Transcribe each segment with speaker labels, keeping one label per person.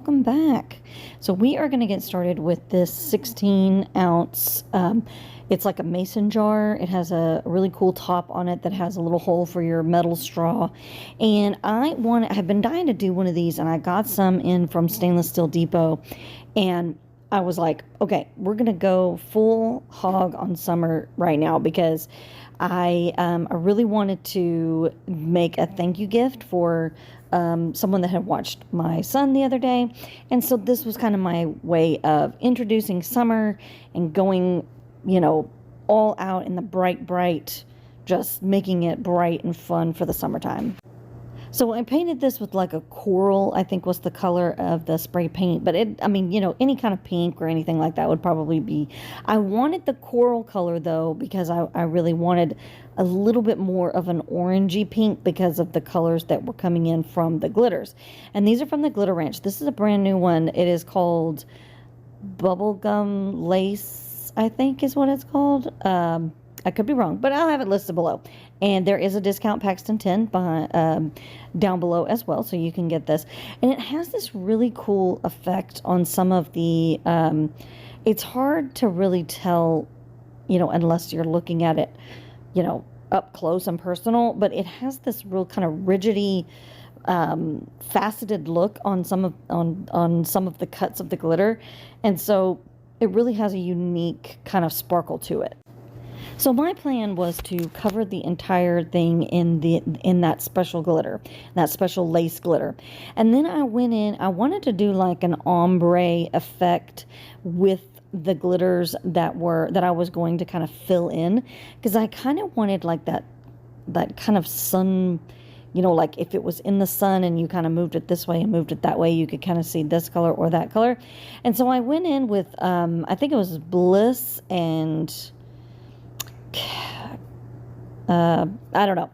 Speaker 1: welcome back. So we are going to get started with this 16 ounce, it's like a mason jar. It has a really cool top on it that has a little hole for your metal straw. And I have been dying to do one of these, and I got some in from Stainless Steel Depot, and I was like, okay, we're going to go full hog on summer right now, because I really wanted to make a thank you gift for someone that had watched my son the other day. And so this was kind of my way of introducing summer and going, you know, all out in the bright, just making it bright and fun for the summertime. So I painted this with like a coral, I think was the color of the spray paint. But I mean, you know, any kind of pink or anything like that would probably be. I wanted the coral color though, because I really wanted a little bit more of an orangey pink because of the colors that were coming in from the glitters. And these are from the Glitter Ranch. This is a brand new one. It is called Bubblegum Lace, I think is what it's called. I could be wrong, but I'll have it listed below. And there is a discount Paxton 10 down below as well, so you can get this. And it has this really cool effect on some of the, it's hard to really tell, you know, unless you're looking at it, you know, up close and personal, but it has this real kind of rigidy, faceted look on some of the cuts of the glitter. And so it really has a unique kind of sparkle to it. So my plan was to cover the entire thing in that special glitter, that special lace glitter. And then I went in, I wanted to do like an ombre effect with the glitters that I was going to kind of fill in, because I kind of wanted like that kind of sun, you know, like if it was in the sun and you kind of moved it this way and moved it that way, you could kind of see this color or that color. And so I went in with, I think it was Bliss and I don't know,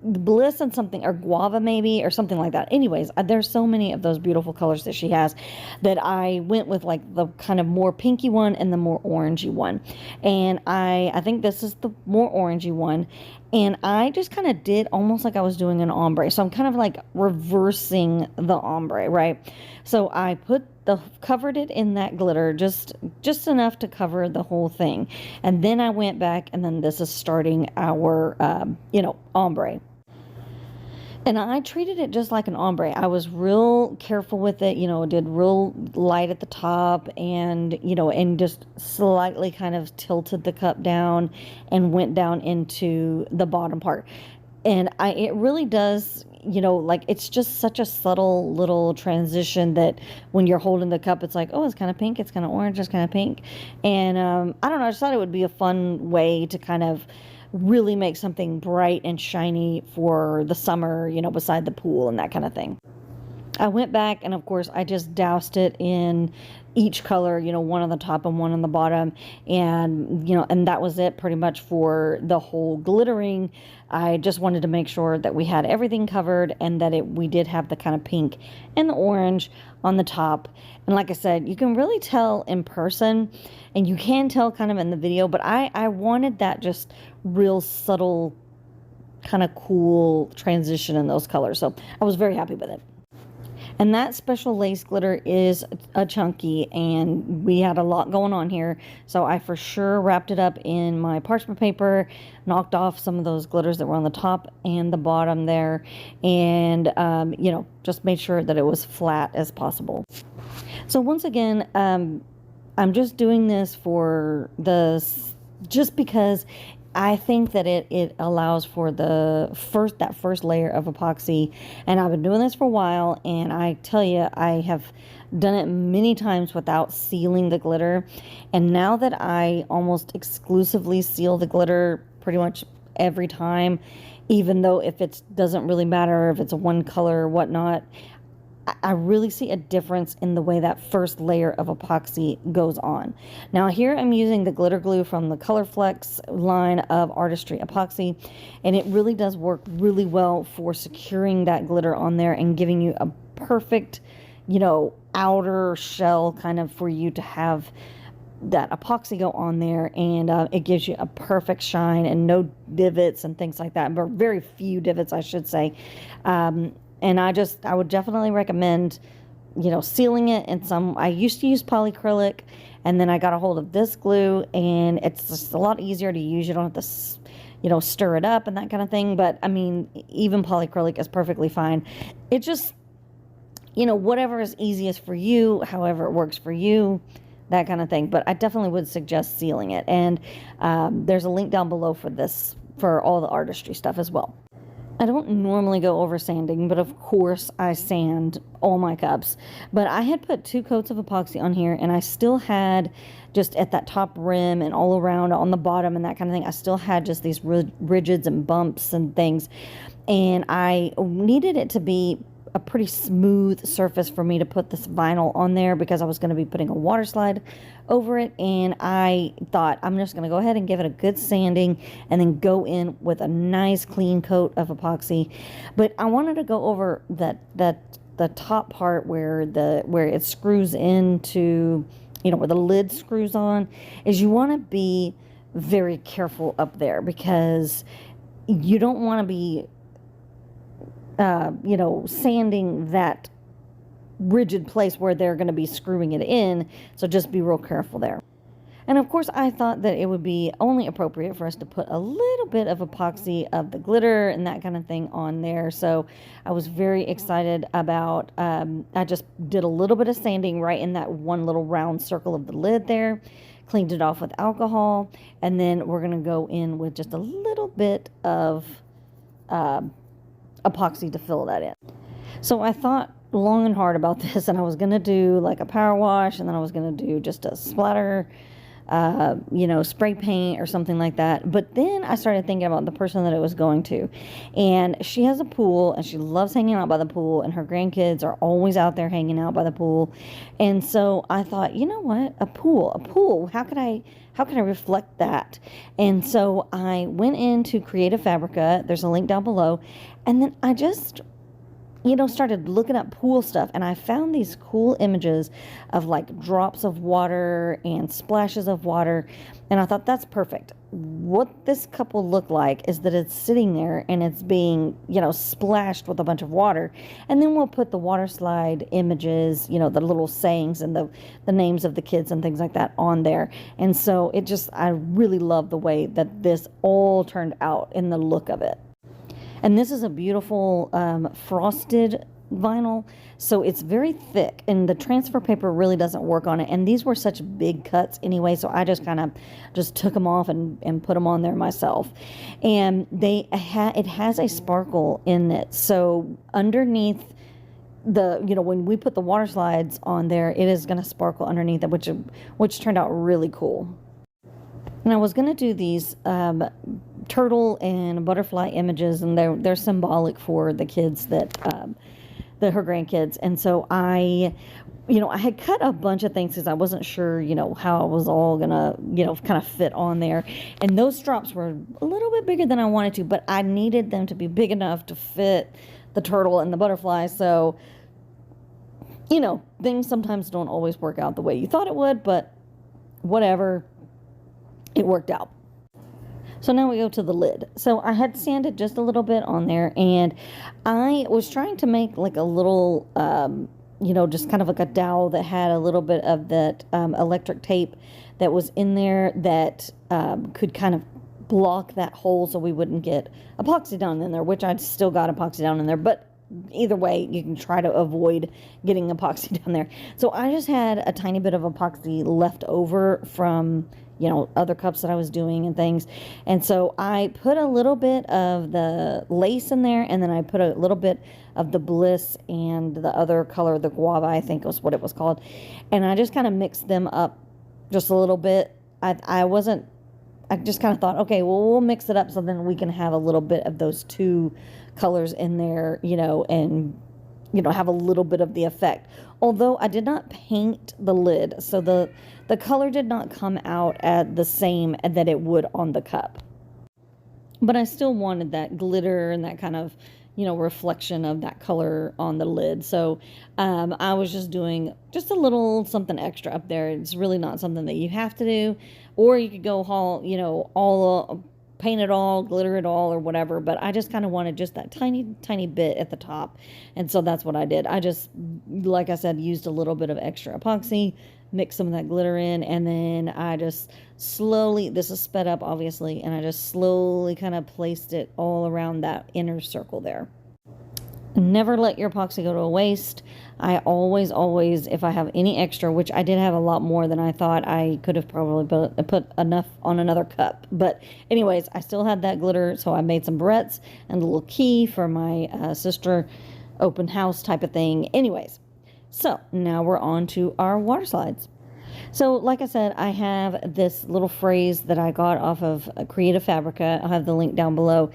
Speaker 1: Bliss and something, or Guava maybe, or something like that. Anyways, there's so many of those beautiful colors that she has that I went with like the kind of more pinky one and the more orangey one. And I think this is the more orangey one. And I just kind of did almost like I was doing an ombre. So I'm kind of like reversing the ombre, right? So I covered it in that glitter, just enough to cover the whole thing. And then I went back, and then this is starting our, you know, ombre. And I treated it just like an ombre. I was real careful with it, you know, did real light at the top, and, you know, and just slightly kind of tilted the cup down and went down into the bottom part. And it really does, you know, like it's just such a subtle little transition that when you're holding the cup, it's like, oh, it's kind of pink, it's kind of orange, it's kind of pink. And I don't know, I just thought it would be a fun way to kind of really make something bright and shiny for the summer, you know, beside the pool and that kind of thing. I went back, and of course I just doused it in each color, you know, one on the top and one on the bottom, and, you know, and that was it pretty much for the whole glittering. I just wanted to make sure that we had everything covered, and that we did have the kind of pink and the orange on the top. And like I said, you can really tell in person, and you can tell kind of in the video, but I wanted that just real subtle kind of cool transition in those colors. So I was very happy with it. And that special lace glitter is a chunky, and we had a lot going on here. So I for sure wrapped it up in my parchment paper, knocked off some of those glitters that were on the top and the bottom there, and, you know, just made sure that it was flat as possible. So once again, I'm just doing this just because I think that it allows for that first layer of epoxy. And I've been doing this for a while, and I tell you, I have done it many times without sealing the glitter. And now that I almost exclusively seal the glitter pretty much every time, even though if it doesn't really matter if it's a one color or whatnot, I really see a difference in the way that first layer of epoxy goes on. Now here I'm using the glitter glue from the Color Flex line of Artistry epoxy, and it really does work really well for securing that glitter on there and giving you a perfect, you know, outer shell kind of for you to have that epoxy go on there, and it gives you a perfect shine and no divots and things like that, but very few divots, I should say. And I would definitely recommend sealing it in some. I used to use polyacrylic, and then I got a hold of this glue, and it's just a lot easier to use. You don't have to, stir it up and that kind of thing. But I mean, even polyacrylic is perfectly fine. It just, whatever is easiest for you, however it works for you, that kind of thing. But I definitely would suggest sealing it. And there's a link down below for this, for all the Artistry stuff as well. I don't normally go over sanding, but of course I sand all my cups. But I had put 2 coats of epoxy on here, and I still had, just at that top rim and all around on the bottom and that kind of thing, I still had just these ridges and bumps and things. And I needed it to be a pretty smooth surface for me to put this vinyl on there, because I was going to be putting a water slide over it. And I thought, I'm just going to go ahead and give it a good sanding and then go in with a nice clean coat of epoxy. But I wanted to go over the top part where it screws into, where the lid screws on, is you want to be very careful up there, because you don't want to be sanding that rigid place where they're going to be screwing it in. So just be real careful there. And of course, I thought that it would be only appropriate for us to put a little bit of epoxy of the glitter and that kind of thing on there. So I was very excited about, I just did a little bit of sanding right in that one little round circle of the lid there, cleaned it off with alcohol, and then we're going to go in with just a little bit of epoxy to fill that in. So I thought long and hard about this, and I was going to do like a power wash, and then I was going to do just a splatter, spray paint or something like that. But then I started thinking about the person that it was going to, and she has a pool, and she loves hanging out by the pool, and her grandkids are always out there hanging out by the pool. And so I thought, you know what, a pool, how can I reflect that? And so I went into Creative Fabrica. There's a link down below. And then I just, started looking up pool stuff, and I found these cool images of like drops of water and splashes of water. And I thought, that's perfect. What this couple look like is that it's sitting there and it's being, splashed with a bunch of water. And then we'll put the water slide images, the little sayings and the names of the kids and things like that on there. And so I really love the way that this all turned out in the look of it. And this is a beautiful frosted vinyl, so it's very thick, and the transfer paper really doesn't work on it. And these were such big cuts anyway, so I just kind of took them off and put them on there myself. And it has a sparkle in it, so underneath when we put the water slides on there, it is going to sparkle underneath it, which turned out really cool. And I was going to do these turtle and butterfly images, and they're symbolic for the kids her grandkids. And so I had cut a bunch of things because I wasn't sure, how I was all gonna, kind of fit on there. And those drops were a little bit bigger than I wanted to, but I needed them to be big enough to fit the turtle and the butterfly. So, things sometimes don't always work out the way you thought it would, but whatever, it worked out. So now we go to the lid. So I had sanded just a little bit on there, and I was trying to make like a little, just kind of like a dowel that had a little bit of that electric tape that was in there that could kind of block that hole so we wouldn't get epoxy down in there, which I'd still got epoxy down in there. But either way, you can try to avoid getting epoxy down there. So I just had a tiny bit of epoxy left over from other cups that I was doing and things. And so I put a little bit of the lace in there, and then I put a little bit of the Bliss and the other color, the Guava, I think was what it was called. And I just kind of mixed them up just a little bit. I just kind of thought, okay, well, we'll mix it up so then we can have a little bit of those two colors in there, and have a little bit of the effect. Although I did not paint the lid, so the color did not come out at the same that it would on the cup. But I still wanted that glitter and that kind of, reflection of that color on the lid. So I was just doing just a little something extra up there. It's really not something that you have to do. Or you could go all paint it all, glitter it all, or whatever, but I just kind of wanted just that tiny bit at the top, and so that's what I did. I just, like I said, used a little bit of extra epoxy, mixed some of that glitter in, and then I just slowly, this is sped up obviously, and I just slowly kind of placed it all around that inner circle there. Never let your epoxy go to waste. I always, if I have any extra, which I did have a lot more than I thought, I could have probably put enough on another cup. But anyways, I still had that glitter, so I made some barrettes and a little key for my sister open house type of thing. Anyways, so now we're on to our water slides. So, like I said, I have this little phrase that I got off of Creative Fabrica. I'll have the link down below.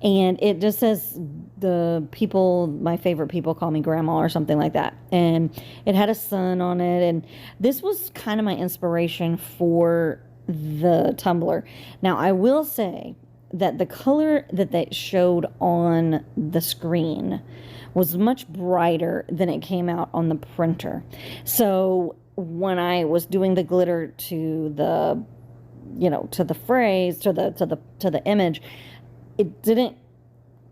Speaker 1: And it just says, the people, my favorite people call me grandma, or something like that. And it had a sun on it. And this was kind of my inspiration for the tumbler. Now, I will say that the color that they showed on the screen was much brighter than it came out on the printer. So when I was doing the glitter to the, you know, to the phrase, to the image, it didn't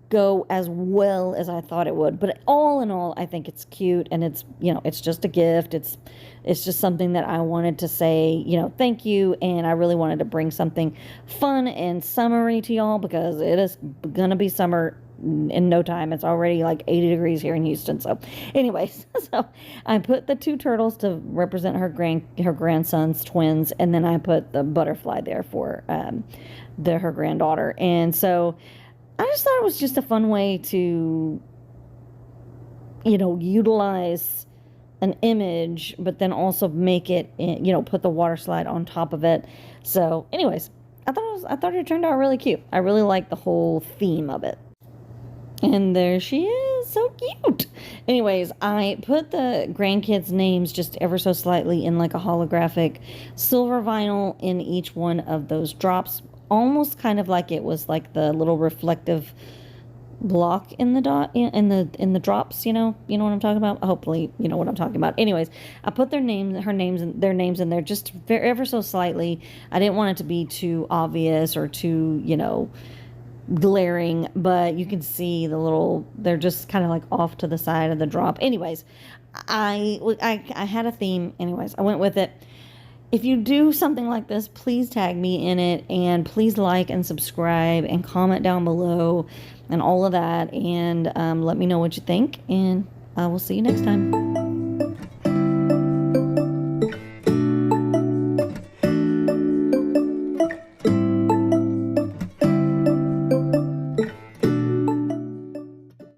Speaker 1: go as well as I thought it would. But all in all, I think it's cute, and it's, you know, it's just a gift. It's just something that I wanted to say, you know, thank you, and I really wanted to bring something fun and summery to y'all, because it is gonna be summer in no time. It's already like 80 degrees here in Houston. So anyways, so I put the 2 turtles to represent her grandson's twins, and then I put the butterfly there for her granddaughter. And so I just thought it was just a fun way to, you know, utilize an image, but then also make it, you know, put the water slide on top of it. So anyways, I thought it turned out really cute. I really like the whole theme of it. And there she is, so cute. Anyways, I put the grandkids' names just ever so slightly in like a holographic silver vinyl in each one of those drops, almost kind of like it was like the little reflective block in the in the drops. You know what I'm talking about. Hopefully, you know what I'm talking about. Anyways, I put their names in there just ever so slightly. I didn't want it to be too obvious or too, you know, glaring, but you can see the little, they're just kind of like off to the side of the drop. Anyways, I had a theme. Anyways, I went with it. If you do something like this, please tag me in it, and please like and subscribe and comment down below and all of that, and let me know what you think, and I will see you next time.